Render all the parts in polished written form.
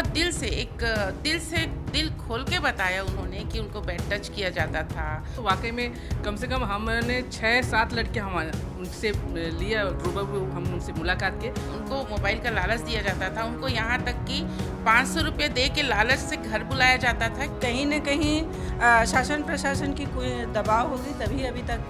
बहुत दिल से दिल खोल के बताया उन्होंने कि उनको बेड टच किया जाता था। तो वाकई में कम से कम हमने 6-7 लड़के हमारे उनसे लिया रूबरू, हम उनसे मुलाकात किए। उनको मोबाइल का लालच दिया जाता था, उनको यहाँ तक कि 500 रुपये दे के लालच से घर बुलाया जाता था। कहीं न कहीं शासन प्रशासन की कोई दबाव होगी तभी अभी तक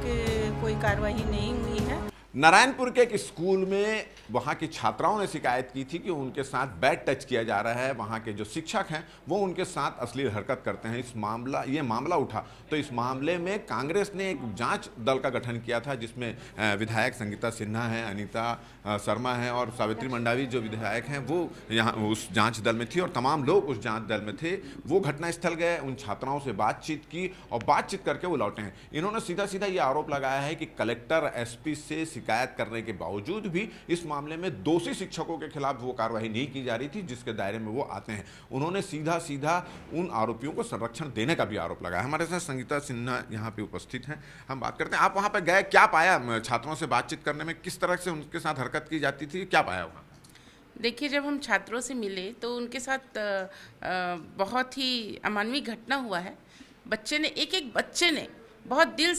कोई कार्रवाई नहीं हुई है। नारायणपुर के एक स्कूल में वहाँ की छात्राओं ने शिकायत की थी कि उनके साथ बैड टच किया जा रहा है। वहाँ के जो शिक्षक हैं वो उनके साथ अश्लील हरकत करते हैं। ये मामला उठा तो इस मामले में कांग्रेस ने एक जांच दल का गठन किया था, जिसमें विधायक संगीता सिन्हा हैं, अनीता शर्मा हैं और सावित्री मंडावी जो विधायक हैं वो यहाँ उस जाँच दल में थी और तमाम लोग उस जाँच दल में थे। वो घटनास्थल गए, उन छात्राओं से बातचीत की और बातचीत करके वो लौटे हैं। इन्होंने सीधा सीधा ये आरोप लगाया है कि कलेक्टर एसपी से शिकायत करने के बावजूद भी इस मामले में दोषी शिक्षकों के खिलाफ वो कार्रवाई नहीं की जा रही थी जिसके दायरे में वो आते हैं। उन्होंने सीधा सीधा उन आरोपियों को संरक्षण देने का भी आरोप लगाया। हमारे साथ संगीता सिन्हा यहाँ पे उपस्थित हैं, हम बात करते हैं। आप वहाँ पे गए, क्या पाया छात्रों से बातचीत करने में, किस तरह से उनके साथ हरकत की जाती थी, क्या पाया होगा? देखिए, जब हम छात्रों से मिले तो उनके साथ बहुत ही अमानवीय घटना हुआ है। एक बच्चे ने बहुत दिल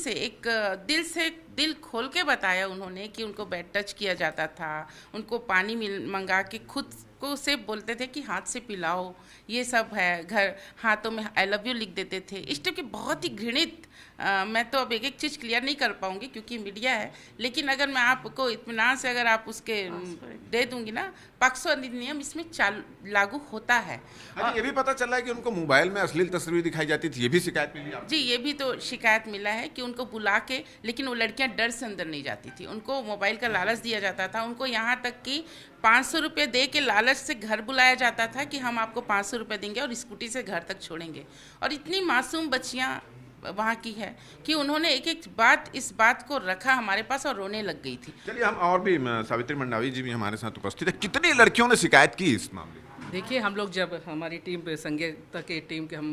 से दिल खोल के बताया उन्होंने कि उनको बेड टच किया जाता था। उनको पानी मंगा के खुद को से बोलते थे कि हाथ से पिलाओ, ये सब है। घर हाथों में आई लव यू लिख देते थे। इस टाइप की बहुत ही घृणित, मैं तो अब एक चीज़ क्लियर नहीं कर पाऊंगी क्योंकि मीडिया है, लेकिन अगर मैं आपको इत्मीनान से अगर आप उसके दे दूंगी ना, पॉक्सो अधिनियम इसमें लागू होता है। और ये भी पता चला है कि उनको मोबाइल में अश्लील तस्वीर दिखाई जाती थी, ये भी शिकायत मिली आपको? जी, ये भी तो शिकायत मिला है कि उनको बुला के, लेकिन वो लड़कियां डर से अंदर नहीं जाती थी। उनको मोबाइल का लालच दिया जाता था। उनको यहाँ तक कि 500 रुपये दे के लालच से घर बुलाया जाता था कि हम आपको 500 रुपये देंगे और स्कूटी से घर तक छोड़ेंगे। और इतनी मासूम बच्चियाँ वहाँ की है कि उन्होंने एक इस बात को रखा हमारे पास और रोने लग गई थी। चलिए, हम और भी, सावित्री मंडावी जी भी हमारे साथ उपस्थित है। कितनी लड़कियों ने शिकायत की इस मामले? देखिए, हम लोग जब हमारी टीम संगीता की टीम के हम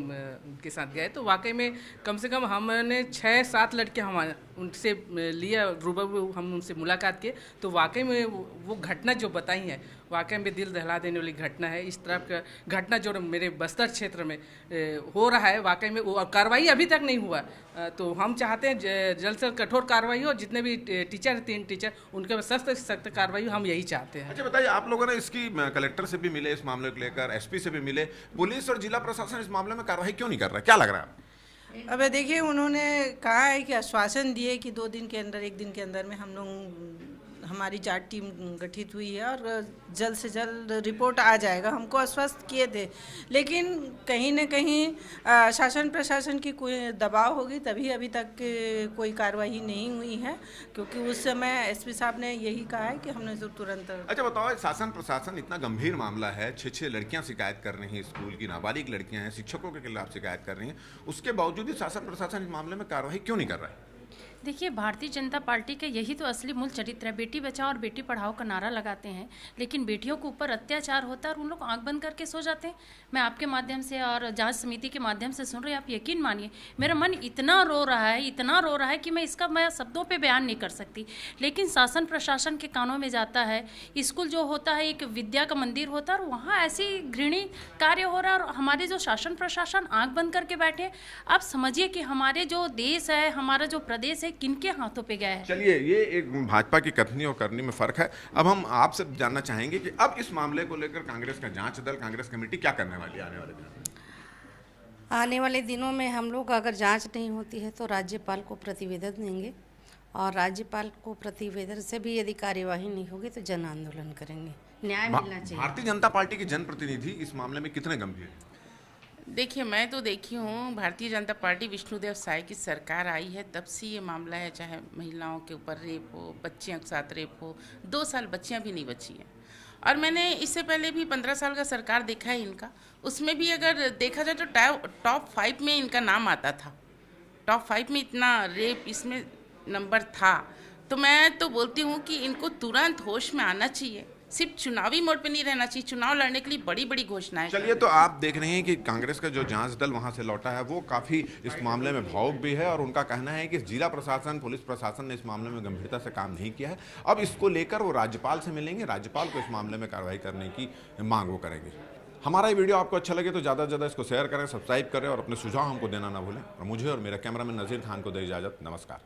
उनके साथ गए तो वाकई में कम से कम हमने 6-7 लड़के हमारे उनसे लिया रूबरू, हम उनसे मुलाकात किए। तो वाकई में वो घटना जो बताई है वाकई में दिल दहला देने वाली घटना है। इस तरह का घटना जो मेरे बस्तर क्षेत्र में हो रहा है, वाकई में वो कार्रवाई अभी तक नहीं हुआ। तो हम चाहते हैं जल्द से जल्द कठोर कार्रवाई हो। जितने भी टीचर हैं, 3 टीचर, उनके सख्त सख्त कार्रवाई हो, हम यही चाहते हैं। अच्छा बताइए, आप लोगों ने इसकी कलेक्टर से भी मिले, इस मामले को लेकर एसपी से भी मिले, पुलिस और जिला प्रशासन इस मामले में कार्रवाई क्यों नहीं कर रहा है, क्या लग रहा है? अब देखिए, उन्होंने कहा है कि आश्वासन दिए कि 2 दिन के अंदर, 1 दिन के अंदर में हमारी जांच टीम गठित हुई है और जल्द से जल्द रिपोर्ट आ जाएगा। हमको आश्वस्त किए थे, लेकिन कहीं न कहीं शासन प्रशासन की कोई दबाव होगी तभी अभी तक कोई कार्रवाई नहीं हुई है, क्योंकि उस समय एसपी साहब ने यही कहा है कि हमने तो तुरंत। अच्छा बताओ, शासन प्रशासन, इतना गंभीर मामला है, 6 लड़कियां शिकायत कर रही हैं, स्कूल की नाबालिग लड़कियां हैं, शिक्षकों के खिलाफ शिकायत कर रही हैं, उसके बावजूद भी शासन प्रशासन इस मामले में कार्रवाई क्यों नहीं कर रहा है? देखिए, भारतीय जनता पार्टी के यही तो असली मूल चरित्र है। बेटी बचाओ और बेटी पढ़ाओ का नारा लगाते हैं, लेकिन बेटियों के ऊपर अत्याचार होता है और उन लोग आंख बंद करके सो जाते हैं। मैं आपके माध्यम से और जांच समिति के माध्यम से सुन रही हूँ, आप यकीन मानिए मेरा मन इतना रो रहा है कि मैं शब्दों पे बयान नहीं कर सकती। लेकिन शासन प्रशासन के कानों में जाता है। स्कूल जो होता है एक विद्या का मंदिर होता है और वहाँ ऐसी घृणित कार्य हो रहा है और हमारे जो शासन प्रशासन आंख बंद करके बैठे। आप समझिए कि हमारे जो देश है, हमारा जो प्रदेश है, किनके हाथों पे गया है। चलिए, ये एक भाजपा की कथनी और करनी में फर्क है। अब हम आपसे जानना चाहेंगे कि अब इस मामले को लेकर कांग्रेस का जांच दल, कांग्रेस कमेटी क्या करने वाली है आने वाले दिनों में? आने वाले दिनों में हम लोग, अगर जांच नहीं होती है तो राज्यपाल को प्रतिवेदन देंगे और राज्यपाल को प्रतिवेदन से भी यदि कार्यवाही नहीं होगी तो जन आंदोलन करेंगे। न्याय मिलना चाहिए। भारतीय जनता पार्टी के जनप्रतिनिधि इस मामले में कितने गंभीर हैं? देखिए, मैं तो देखी हूँ, भारतीय जनता पार्टी विष्णुदेव साय की सरकार आई है तब से ये मामला है, चाहे महिलाओं के ऊपर रेप हो, बच्चियों के साथ रेप हो। 2 साल बच्चियाँ भी नहीं बची हैं। और मैंने इससे पहले भी 15 साल का सरकार देखा है इनका, उसमें भी अगर देखा जाए तो टॉप 5 में इनका नाम आता था। टॉप 5 में इतना रेप इसमें नंबर था। तो मैं तो बोलती हूँ कि इनको तुरंत होश में आना चाहिए, सिर्फ चुनावी मोड पे नहीं रहना चाहिए। चुनाव लड़ने के लिए बड़ी बड़ी घोषणाएं। चलिए, तो आप देख रहे हैं कि कांग्रेस का जो जांच दल वहां से लौटा है वो काफी इस मामले में भावुक भी है और उनका कहना है कि जिला प्रशासन, पुलिस प्रशासन ने इस मामले में गंभीरता से काम नहीं किया है। अब इसको लेकर वो राज्यपाल से मिलेंगे, राज्यपाल को इस मामले में कार्रवाई करने की मांग वो करेंगे। हमारा ये वीडियो आपको अच्छा लगे तो ज़्यादा से ज़्यादा इसको शेयर करें, सब्सक्राइब करें और अपने सुझाव हमको देना ना भूलें। और मुझे और मेरा कैमरामैन नज़ीर खान को दे इजाज़त। नमस्कार।